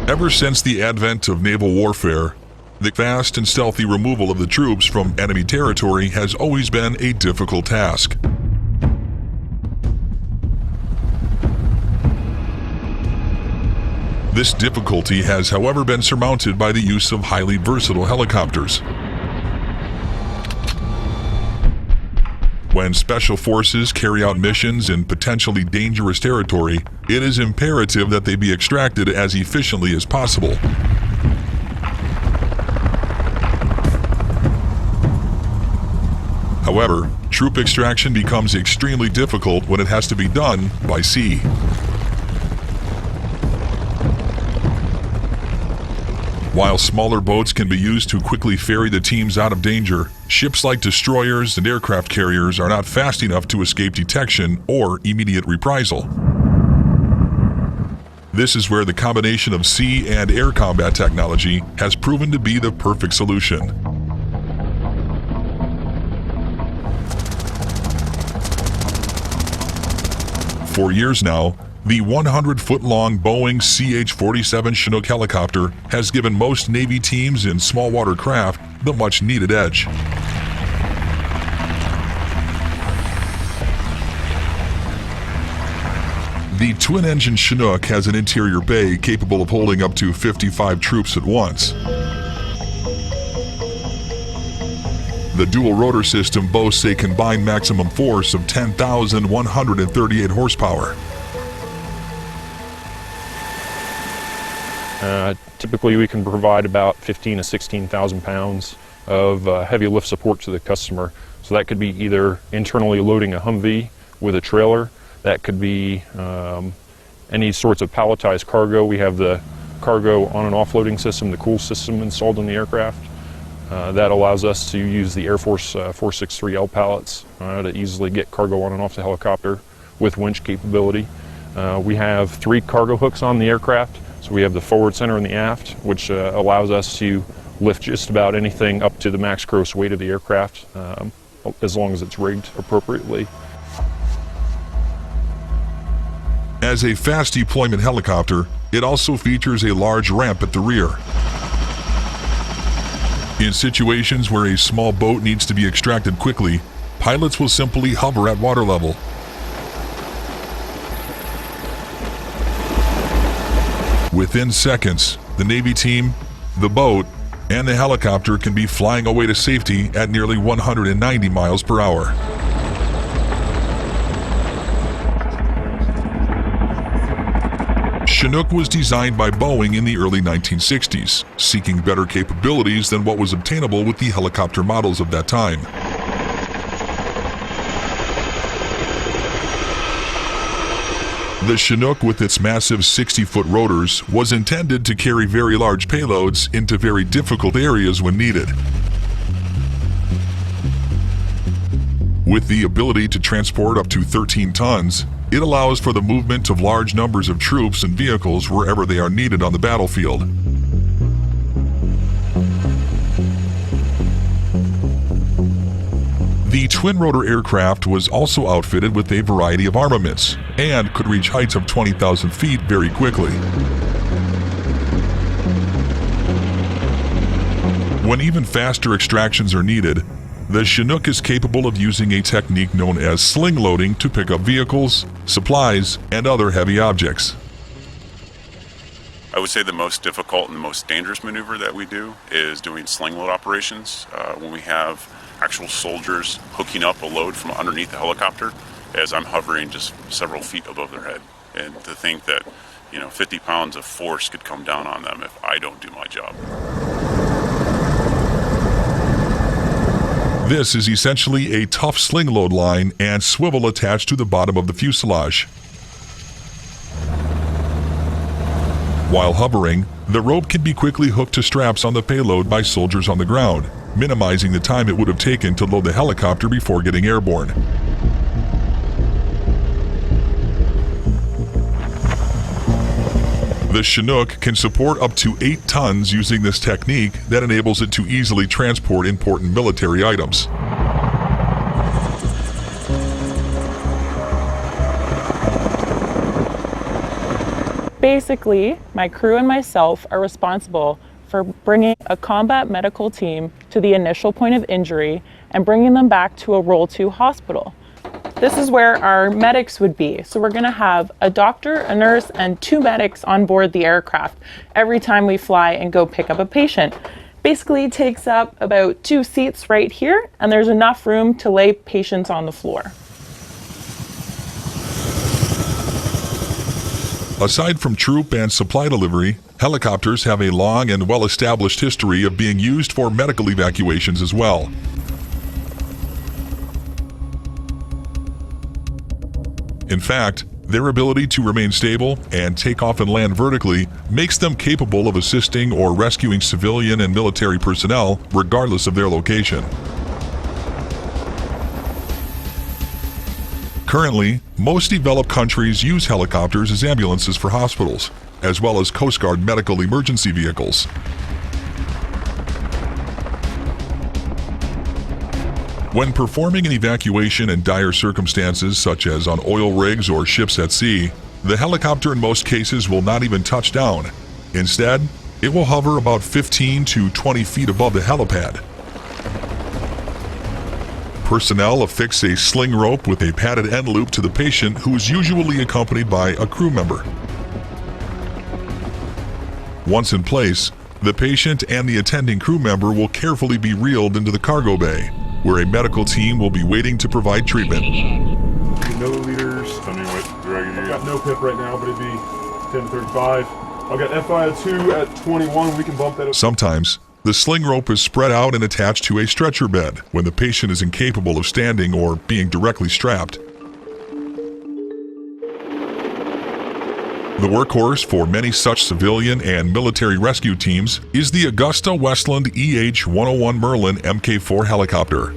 Ever since the advent of naval warfare, the fast and stealthy removal of the troops from enemy territory has always been a difficult task. This difficulty has, however, been surmounted by the use of highly versatile helicopters. When special forces carry out missions in potentially dangerous territory, it is imperative that they be extracted as efficiently as possible. However, troop extraction becomes extremely difficult when it has to be done by sea. While smaller boats can be used to quickly ferry the teams out of danger, ships like destroyers and aircraft carriers are not fast enough to escape detection or immediate reprisal. This is where the combination of sea and air combat technology has proven to be the perfect solution. For years now, the 100-foot-long Boeing CH-47 Chinook helicopter has given most Navy teams in small water craft the much-needed edge. The twin-engine Chinook has an interior bay capable of holding up to 55 troops at once. The dual-rotor system boasts a combined maximum force of 10,138 horsepower. Typically, we can provide about 15 to 16,000 pounds of heavy lift support to the customer. So that could be either internally loading a Humvee with a trailer, that could be any sorts of palletized cargo. We have the cargo on and offloading system, the cool system installed in the aircraft. That allows us to use the Air Force 463L pallets to easily get cargo on and off the helicopter with winch capability. We have 3 cargo hooks on the aircraft. So we have the forward, center, and the aft, which allows us to lift just about anything up to the max gross weight of the aircraft, as long as it's rigged appropriately. As a fast deployment helicopter, it also features a large ramp at the rear. In situations where a small boat needs to be extracted quickly, pilots will simply hover at water level. Within seconds, the Navy team, the boat, and the helicopter can be flying away to safety at nearly 190 miles per hour. Chinook was designed by Boeing in the early 1960s, seeking better capabilities than what was obtainable with the helicopter models of that time. The Chinook, with its massive 60-foot rotors, was intended to carry very large payloads into very difficult areas when needed. With the ability to transport up to 13 tons, it allows for the movement of large numbers of troops and vehicles wherever they are needed on the battlefield. The twin-rotor aircraft was also outfitted with a variety of armaments and could reach heights of 20,000 feet very quickly. When even faster extractions are needed, the Chinook is capable of using a technique known as sling loading to pick up vehicles, supplies, and other heavy objects. I would say the most difficult and the most dangerous maneuver that we do is doing sling load operations when we have actual soldiers hooking up a load from underneath the helicopter as I'm hovering just several feet above their head. And to think that, 50 pounds of force could come down on them if I don't do my job. This is essentially a tough sling load line and swivel attached to the bottom of the fuselage. While hovering, the rope can be quickly hooked to straps on the payload by soldiers on the ground, minimizing the time it would have taken to load the helicopter before getting airborne. The Chinook can support up to 8 tons using this technique that enables it to easily transport important military items. Basically, my crew and myself are responsible for bringing a combat medical team to the initial point of injury and bringing them back to a Role 2 hospital. This is where our medics would be. So we're gonna have a doctor, a nurse, and 2 medics on board the aircraft every time we fly and go pick up a patient. Basically, it takes up about 2 seats right here, and there's enough room to lay patients on the floor. Aside from troop and supply delivery, helicopters have a long and well-established history of being used for medical evacuations as well. In fact, their ability to remain stable and take off and land vertically makes them capable of assisting or rescuing civilian and military personnel regardless of their location. Currently, most developed countries use helicopters as ambulances for hospitals, as well as Coast Guard medical emergency vehicles. When performing an evacuation in dire circumstances, such as on oil rigs or ships at sea, the helicopter in most cases will not even touch down. Instead, it will hover about 15 to 20 feet above the helipad. Personnel affix a sling rope with a padded end loop to the patient, who is usually accompanied by a crew member. Once in place, the patient and the attending crew member will carefully be reeled into the cargo bay, where a medical team will be waiting to provide treatment. Milliliters. Tell me what drug you I've got. got no pip right now, but it'd be 10 to 35. I've got FiO2 at 21. We can bump that up. Sometimes, the sling rope is spread out and attached to a stretcher bed when the patient is incapable of standing or being directly strapped. The workhorse for many such civilian and military rescue teams is the Augusta Westland EH-101 Merlin Mk4 helicopter.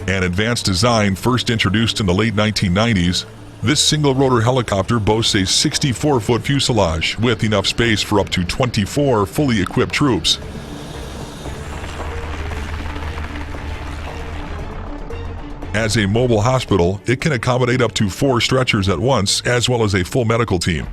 An advanced design first introduced in the late 1990s, this single-rotor helicopter boasts a 64-foot fuselage with enough space for up to 24 fully equipped troops. As a mobile hospital, it can accommodate up to 4 stretchers at once, as well as a full medical team.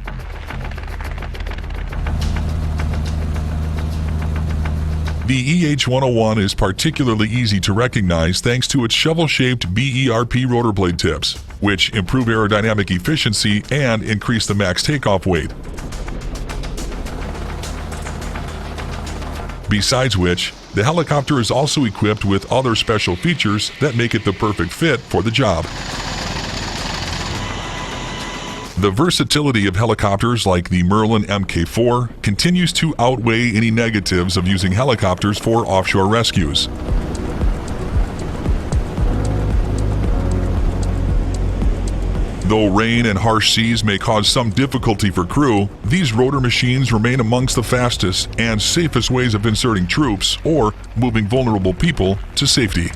The EH-101 is particularly easy to recognize thanks to its shovel-shaped BERP rotor blade tips, which improve aerodynamic efficiency and increase the max takeoff weight. Besides which, the helicopter is also equipped with other special features that make it the perfect fit for the job. The versatility of helicopters like the Merlin Mk4 continues to outweigh any negatives of using helicopters for offshore rescues. Though rain and harsh seas may cause some difficulty for crew, these rotor machines remain amongst the fastest and safest ways of inserting troops or moving vulnerable people to safety.